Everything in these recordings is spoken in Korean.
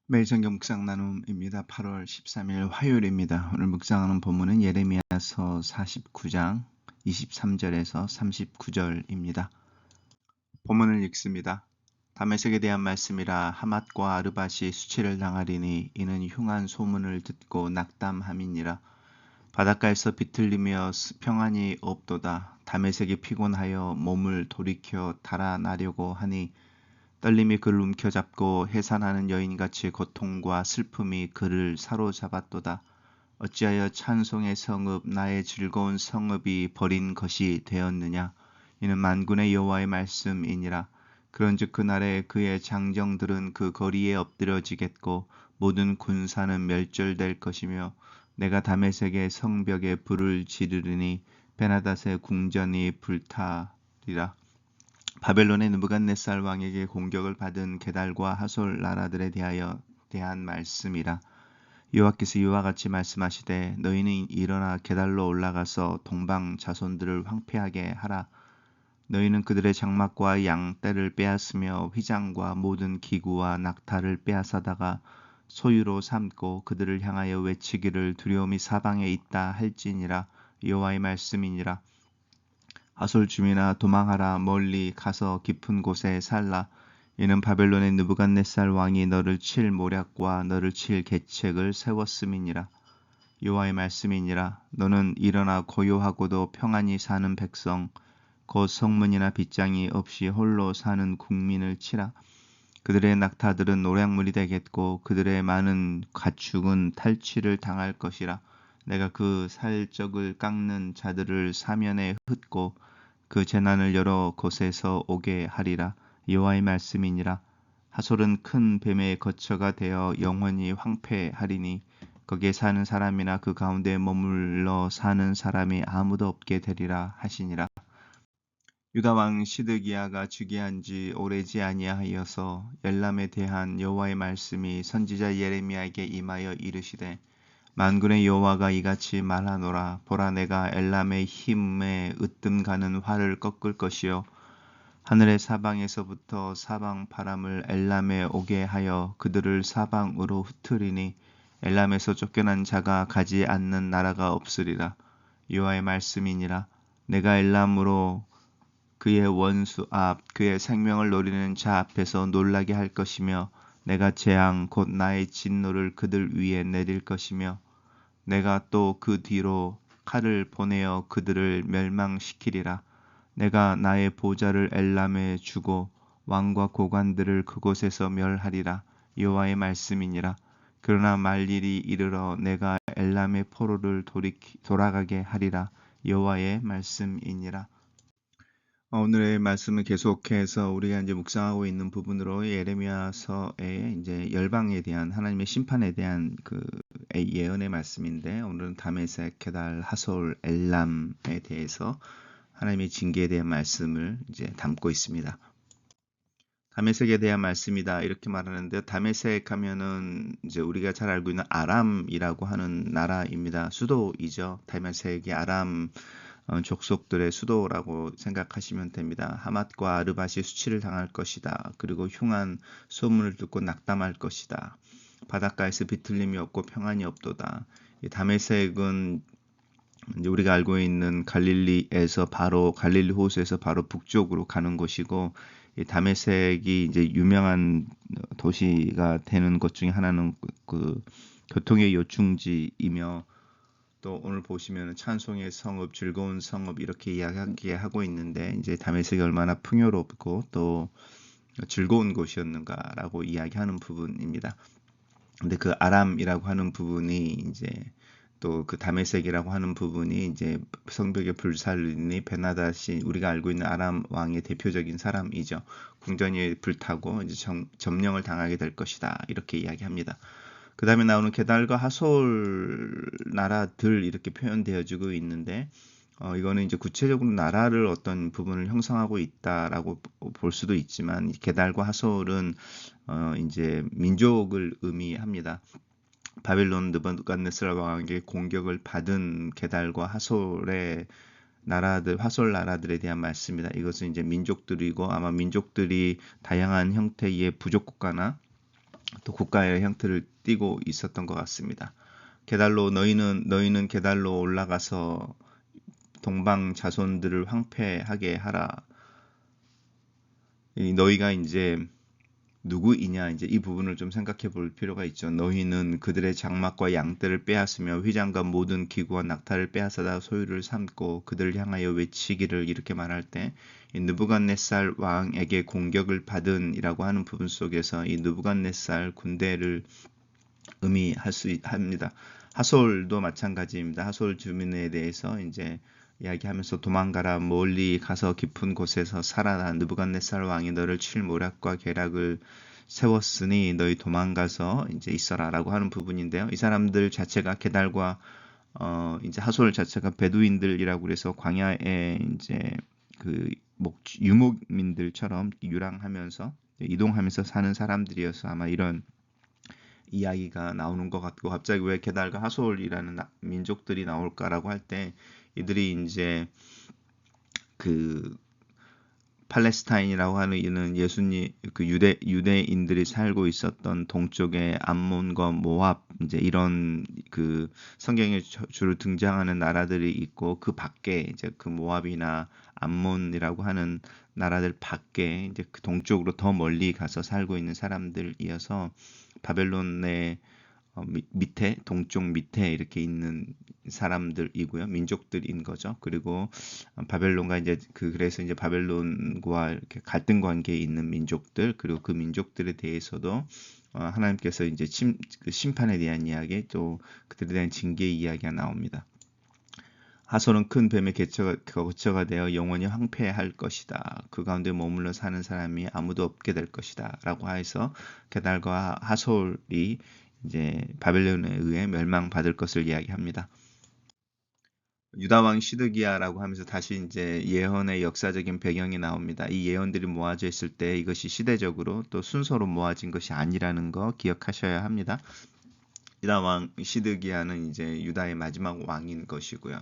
매일 성경 묵상 나눔입니다. 8월 13일 화요일입니다. 오늘 묵상하는 본문은 예레미야서 49장 23절에서 39절입니다. 본문을 읽습니다. 다메섹에 대한 말씀이라. 하맛과 아르밧이 수치를 당하리니 이는 흉한 소문을 듣고 낙담함이니라. 바닷가에서 비틀리며 평안이 없도다. 다메섹이 피곤하여 몸을 돌이켜 달아나려고 하니 떨림이 그를 움켜잡고 해산하는 여인같이 고통과 슬픔이 그를 사로잡았도다. 어찌하여 찬송의 성읍 나의 즐거운 성읍이 버린 것이 되었느냐. 이는 만군의 여호와의 말씀이니라. 그런즉 그날에 그의 장정들은 그 거리에 엎드려지겠고 모든 군사는 멸절될 것이며 내가 다메섹의 성벽에 불을 지르리니 베나닷의 궁전이 불타리라. 바벨론의 느부갓네살 왕에게 공격을 받은 게달과 하솔 나라들에 대한 말씀이라. 여호와께서 이와 같이 말씀하시되 너희는 일어나 게달로 올라가서 동방 자손들을 황폐하게 하라. 너희는 그들의 장막과 양떼를 빼앗으며 휘장과 모든 기구와 낙타를 빼앗아다가 소유로 삼고 그들을 향하여 외치기를 두려움이 사방에 있다 할지니라. 여호와의 말씀이니라. 하솔 주민아 도망하라. 멀리 가서 깊은 곳에 살라. 이는 바벨론의 느부갓네살 왕이 너를 칠 모략과 너를 칠 계책을 세웠음이니라. 여호와의 말씀이니라. 너는 일어나 고요하고도 평안히 사는 백성 곧 성문이나 빗장이 없이 홀로 사는 국민을 치라. 그들의 낙타들은 노략물이 되겠고 그들의 많은 가축은 탈취를 당할 것이라. 내가 그 살적을 깎는 자들을 사면에 흩고 그 재난을 여러 곳에서 오게 하리라. 여호와의 말씀이니라. 하솔은 큰 뱀의 거처가 되어 영원히 황폐하리니 거기에 사는 사람이나 그 가운데 머물러 사는 사람이 아무도 없게 되리라 하시니라. 유다 왕 시드기야가 즉위한 지 오래지 아니하여서 엘람에 대한 여호와의 말씀이 선지자 예레미야에게 임하여 이르시되 만군의 여호와가 이같이 말하노라. 보라, 내가 엘람의 힘에 으뜸 가는 활을 꺾을 것이요 하늘의 사방에서부터 사방 바람을 엘람에 오게 하여 그들을 사방으로 흩으리니 엘람에서 쫓겨난 자가 가지 않는 나라가 없으리라. 여호와의 말씀이니라. 내가 엘람으로 그의 원수 앞 그의 생명을 노리는 자 앞에서 놀라게 할 것이며 내가 재앙 곧 나의 진노를 그들 위에 내릴 것이며 내가 또 그 뒤로 칼을 보내어 그들을 멸망시키리라. 내가 나의 보좌를 엘람에 주고 왕과 고관들을 그곳에서 멸하리라. 여호와의 말씀이니라. 그러나 말일이 이르러 내가 엘람의 포로를 돌아가게 하리라. 여호와의 말씀이니라. 오늘의 말씀을 계속해서 우리가 이제 묵상하고 있는 부분으로 예레미야서의 이제 열방에 대한 하나님의 심판에 대한 그 예언의 말씀인데, 오늘은 다메섹, 게달, 하솔, 엘람에 대해서 하나님의 징계에 대한 말씀을 이제 담고 있습니다. 다메섹에 대한 말씀이다 이렇게 말하는데, 다메섹 하면은 이제 우리가 잘 알고 있는 아람이라고 하는 나라입니다. 수도이죠. 다메섹이 아람 족속들의 수도라고 생각하시면 됩니다. 하맛과 아르밧이 수치를 당할 것이다. 그리고 흉한 소문을 듣고 낙담할 것이다. 바닷가에서 비틀림이 없고 평안이 없도다. 이 다메섹은 이제 우리가 알고 있는 갈릴리에서 바로 갈릴리 호수에서 바로 북쪽으로 가는 곳이고, 이 다메섹이 이제 유명한 도시가 되는 것 중에 하나는 그 교통의 요충지이며, 또 오늘 보시면 찬송의 성읍, 즐거운 성읍 이렇게 이야기하고 있는데, 이제 다메섹이 얼마나 풍요롭고 또 즐거운 곳이었는가라고 이야기하는 부분입니다. 근데 그 아람이라고 하는 부분이 이제 또 그 다메섹이라고 하는 부분이 이제 성벽에 불살리니 베나닷이 우리가 알고 있는 아람 왕의 대표적인 사람이죠. 궁전이 불타고 이제 점령을 당하게 될 것이다 이렇게 이야기합니다. 그 다음에 나오는 게달과 하솔 나라들 이렇게 표현되어지고 있는데, 이거는 이제 구체적으로 나라를 어떤 부분을 형성하고 있다라고 볼 수도 있지만, 게달과 하솔은 이제 민족을 의미합니다. 바벨론 느부갓네살 왕에게 공격을 받은 게달과 하솔의 나라들, 하솔 나라들에 대한 말씀이다. 이것은 이제 민족들이고, 아마 민족들이 다양한 형태의 부족 국가나 또 국가의 형태를 띠고 있었던 것 같습니다. 게달로 너희는 게달로 올라가서 동방 자손들을 황폐하게 하라. 너희가 이제 누구이냐, 이제 이 부분을 좀 생각해 볼 필요가 있죠. 너희는 그들의 장막과 양떼를 빼앗으며 휘장과 모든 기구와 낙타를 빼앗아다 소유를 삼고 그들을 향하여 외치기를, 이렇게 말할 때 이 느부갓네살 왕에게 공격을 받은이라고 하는 부분 속에서 이 느부갓네살 군대를 의미할 수 합니다. 하솔도 마찬가지입니다. 하솔 주민에 대해서 이제 이야기하면서 도망가라, 멀리 가서 깊은 곳에서 살아라. 느부갓네살 왕이 너를 칠 모략과 계략을 세웠으니 너희 도망가서 이제 있어라라고 하는 부분인데요. 이 사람들 자체가 게달과 이제 하솔 자체가 베두인들이라고 그래서 광야에 이제 그 유목민들처럼 유랑하면서 이동하면서 사는 사람들이어서 아마 이런 이야기가 나오는 것 같고, 갑자기 왜 게달과 하솔이라는 민족들이 나올까라고 할 때 이들이 이제 그 팔레스타인이라고 하는 이는 예수님 그 유대인들이 살고 있었던 동쪽의 암몬과 모압, 이제 이런 그 성경에 주로 등장하는 나라들이 있고, 그 밖에 이제 그 모압이나 암몬이라고 하는 나라들 밖에 이제 그 동쪽으로 더 멀리 가서 살고 있는 사람들이어서 바벨론의 밑에, 동쪽 밑에 이렇게 있는 사람들이고요. 민족들인 거죠. 그리고 바벨론과 이제 그래서 이제 바벨론과 이렇게 갈등 관계에 있는 민족들, 그리고 그 민족들에 대해서도 하나님께서 이제 그 심판에 대한 이야기, 또 그들에 대한 징계 이야기가 나옵니다. 하솔은 큰 뱀의 거처가 되어 영원히 황폐할 것이다. 그 가운데 머물러 사는 사람이 아무도 없게 될 것이다. 라고 해서 게달과 하솔이 이제 바벨론에 의해 멸망받을 것을 이야기합니다. 유다 왕 시드기야라고 하면서 다시 이제 예언의 역사적인 배경이 나옵니다. 이 예언들이 모아져 있을 때 이것이 시대적으로 또 순서로 모아진 것이 아니라는 거 기억하셔야 합니다. 유다 왕 시드기야는 이제 유다의 마지막 왕인 것이고요.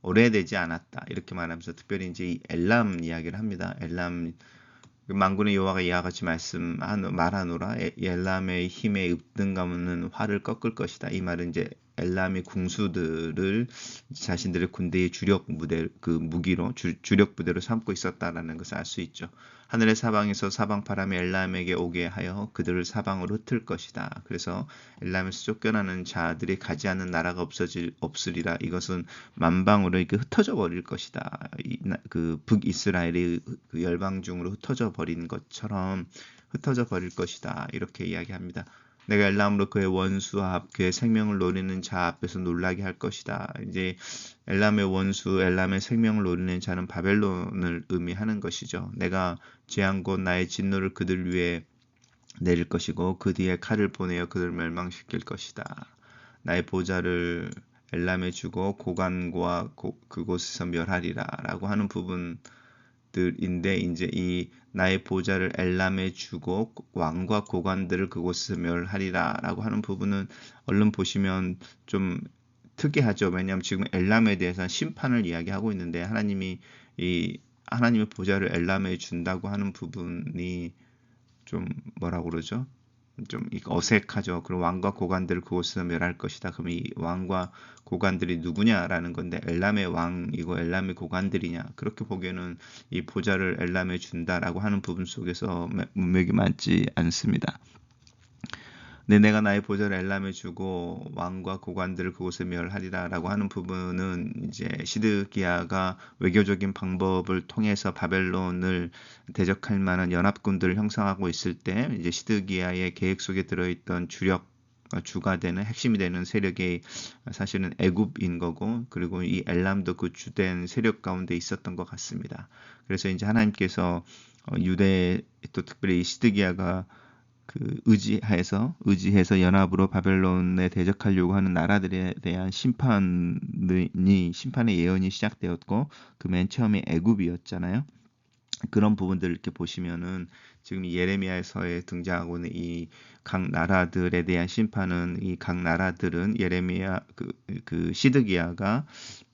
오래되지 않았다, 이렇게 말하면서 특별히 이제 이 엘람 이야기를 합니다. 엘람, 만군의 여호와가 이와 같이 말하노라. 엘람의 힘에 읍등가무는 활을 꺾을 것이다. 이 말은 이제 엘람의 궁수들을 자신들의 군대의 주력 무기로 주력 부대로 삼고 있었다라는 것을 알 수 있죠. 하늘의 사방에서 사방 바람이 엘람에게 오게 하여 그들을 사방으로 흩을 것이다. 그래서 엘람에서 쫓겨나는 자들이 가지 않는 나라가 없으리라. 이것은 만방으로 이렇게 흩어져 버릴 것이다. 그 북이스라엘이 그 열방 중으로 흩어져 버린 것처럼 흩어져 버릴 것이다. 이렇게 이야기합니다. 내가 엘람으로 그의 원수 앞, 그의 생명을 노리는 자 앞에서 놀라게 할 것이다. 이제 엘람의 원수, 엘람의 생명을 노리는 자는 바벨론을 의미하는 것이죠. 내가 재앙 곧 나의 진노를 그들 위에 내릴 것이고 그 뒤에 칼을 보내어 그들을 멸망시킬 것이다. 나의 보좌를 엘람에 주고 고관과 그곳에서 멸하리라 라고 하는 부분들인데, 이제 이 나의 보좌를 엘람에 주고 왕과 고관들을 그곳에서 멸하리라 라고 하는 부분은 얼른 보시면 좀 특이하죠. 왜냐하면 지금 엘람에 대해서 심판을 이야기하고 있는데 하나님의 보좌를 엘람에 준다고 하는 부분이 좀 뭐라고 그러죠? 좀 어색하죠. 그럼 왕과 고관들을 그곳에서 멸할 것이다. 그럼 이 왕과 고관들이 누구냐라는 건데, 엘람의 왕이고 엘람의 고관들이냐? 그렇게 보기에는 이 보좌를 엘람에 준다라고 하는 부분 속에서 문맥이 맞지 않습니다. 내가 나의 보좌를 엘람에 주고 왕과 고관들을 그곳에 멸하리라라고 하는 부분은 이제 시드기야가 외교적인 방법을 통해서 바벨론을 대적할 만한 연합군들을 형성하고 있을 때, 이제 시드기야의 계획 속에 들어있던 주가 되는 핵심이 되는 세력이 사실은 애굽인 거고, 그리고 이 엘람도 그 주된 세력 가운데 있었던 것 같습니다. 그래서 이제 하나님께서 유대, 또 특별히 시드기야가 의지해서 연합으로 바벨론에 대적하려고 하는 나라들에 대한 심판의 예언이 시작되었고, 그 맨 처음에 애굽이었잖아요. 그런 부분들을 이렇게 보시면은 지금 예레미야서에 등장하고 있는 이 각 나라들에 대한 심판은, 이 각 나라들은 예레미야 그 시드기야가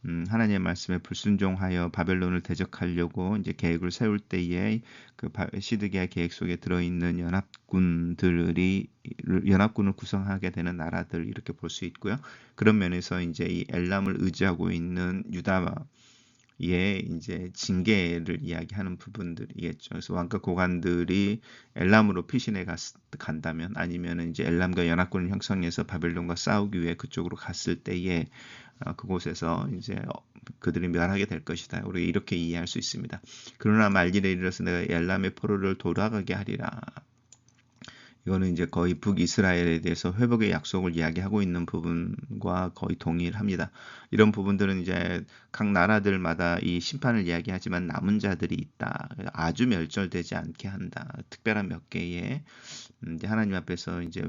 하나님의 말씀에 불순종하여 바벨론을 대적하려고 이제 계획을 세울 때에 그 시드기야 계획 속에 들어있는 연합군을 구성하게 되는 나라들 이렇게 볼 수 있고요. 그런 면에서 이제 이 엘람을 의지하고 있는 유다의 이제 징계를 이야기하는 부분들이겠죠. 그래서 왕과 고관들이 엘람으로 피신해 간다면 아니면 이제 엘람과 연합군을 형성해서 바벨론과 싸우기 위해 그쪽으로 갔을 때에 그곳에서 이제 그들이 멸하게 될 것이다. 우리가 이렇게 이해할 수 있습니다. 그러나 말일에 이르러서 내가 엘람의 포로를 돌아가게 하리라. 이거는 이제 거의 북이스라엘에 대해서 회복의 약속을 이야기하고 있는 부분과 거의 동일합니다. 이런 부분들은 이제 각 나라들마다 이 심판을 이야기하지만 남은 자들이 있다. 아주 멸절되지 않게 한다. 특별한 몇 개의 이제 하나님 앞에서 이제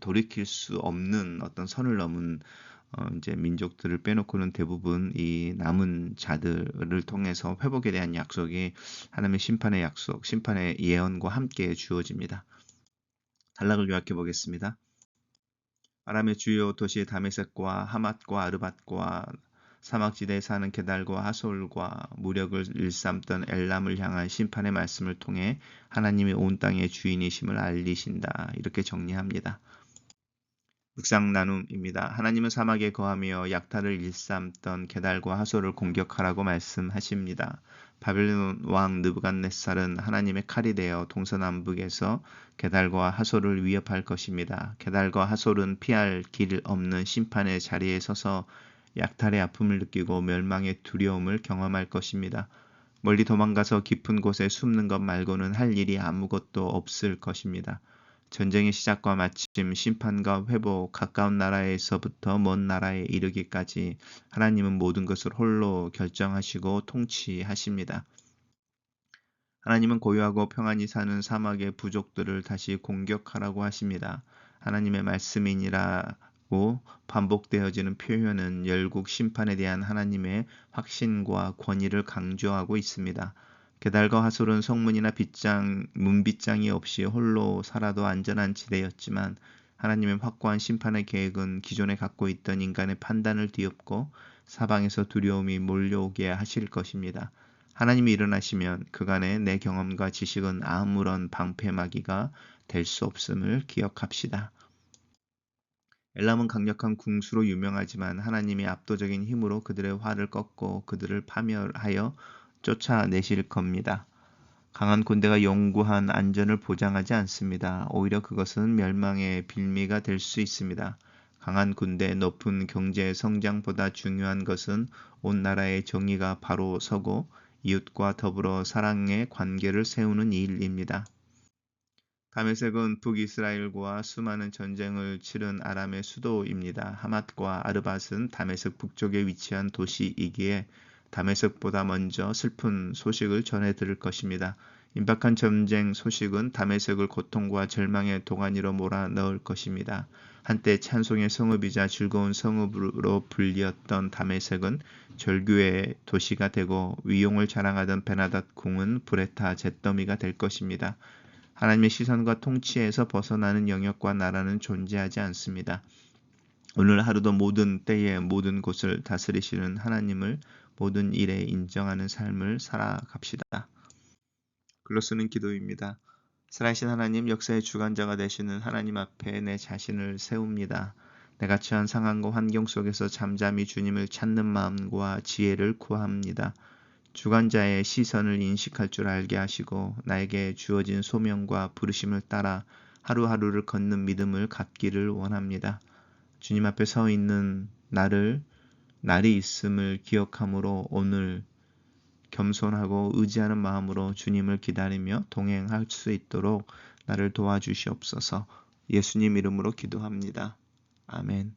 돌이킬 수 없는 어떤 선을 넘은 이제 민족들을 빼놓고는 대부분 이 남은 자들을 통해서 회복에 대한 약속이 하나님의 심판의 약속, 심판의 예언과 함께 주어집니다. 단락을 요약해 보겠습니다. 아람의 주요 도시 다메섹과 하맛과 아르밧과 사막지대에 사는 게달과 하솔과 무력을 일삼던 엘람을 향한 심판의 말씀을 통해 하나님이 온 땅의 주인이심을 알리신다. 이렇게 정리합니다. 묵상 나눔입니다. 하나님은 사막에 거하며 약탈을 일삼던 게달과 하솔을 공격하라고 말씀하십니다. 바벨론 왕 느부갓네살은 하나님의 칼이 되어 동서남북에서 게달과 하솔을 위협할 것입니다. 게달과 하솔은 피할 길 없는 심판의 자리에 서서 약탈의 아픔을 느끼고 멸망의 두려움을 경험할 것입니다. 멀리 도망가서 깊은 곳에 숨는 것 말고는 할 일이 아무것도 없을 것입니다. 전쟁의 시작과 마침, 심판과 회복, 가까운 나라에서부터 먼 나라에 이르기까지 하나님은 모든 것을 홀로 결정하시고 통치하십니다. 하나님은 고요하고 평안히 사는 사막의 부족들을 다시 공격하라고 하십니다. 하나님의 말씀이니라고 반복되어지는 표현은 열국 심판에 대한 하나님의 확신과 권위를 강조하고 있습니다. 게달과 하솔은 성문이나 문빗장이 없이 홀로 살아도 안전한 지대였지만 하나님의 확고한 심판의 계획은 기존에 갖고 있던 인간의 판단을 뒤엎고 사방에서 두려움이 몰려오게 하실 것입니다. 하나님이 일어나시면 그간의 내 경험과 지식은 아무런 방패막이가 될 수 없음을 기억합시다. 엘람은 강력한 궁수로 유명하지만 하나님이 압도적인 힘으로 그들의 활을 꺾고 그들을 파멸하여 쫓아내실 겁니다. 강한 군대가 영구한 안전을 보장하지 않습니다. 오히려 그것은 멸망의 빌미가 될 수 있습니다. 강한 군대, 높은 경제 성장보다 중요한 것은 온 나라의 정의가 바로 서고 이웃과 더불어 사랑의 관계를 세우는 일입니다. 다메섹은 북이스라엘과 수많은 전쟁을 치른 아람의 수도입니다. 하맛과 아르밧은 다메섹 북쪽에 위치한 도시이기에 다메섹보다 먼저 슬픈 소식을 전해 들을 것입니다. 임박한 전쟁 소식은 다메섹을 고통과 절망의 도가니로 몰아넣을 것입니다. 한때 찬송의 성읍이자 즐거운 성읍으로 불리었던 다메섹은 절규의 도시가 되고 위용을 자랑하던 베나닷 궁은 불에 타 잿더미가 될 것입니다. 하나님의 시선과 통치에서 벗어나는 영역과 나라는 존재하지 않습니다. 오늘 하루도 모든 때에 모든 곳을 다스리시는 하나님을 모든 일에 인정하는 삶을 살아갑시다. 글로 쓰는 기도입니다. 살아계신 하나님, 역사의 주관자가 되시는 하나님 앞에 내 자신을 세웁니다. 내가 처한 상황과 환경 속에서 잠잠히 주님을 찾는 마음과 지혜를 구합니다. 주관자의 시선을 인식할 줄 알게 하시고 나에게 주어진 소명과 부르심을 따라 하루하루를 걷는 믿음을 갖기를 원합니다. 주님 앞에 서 있는 날이 있음을 기억함으로 오늘 겸손하고 의지하는 마음으로 주님을 기다리며 동행할 수 있도록 나를 도와주시옵소서. 예수님 이름으로 기도합니다. 아멘.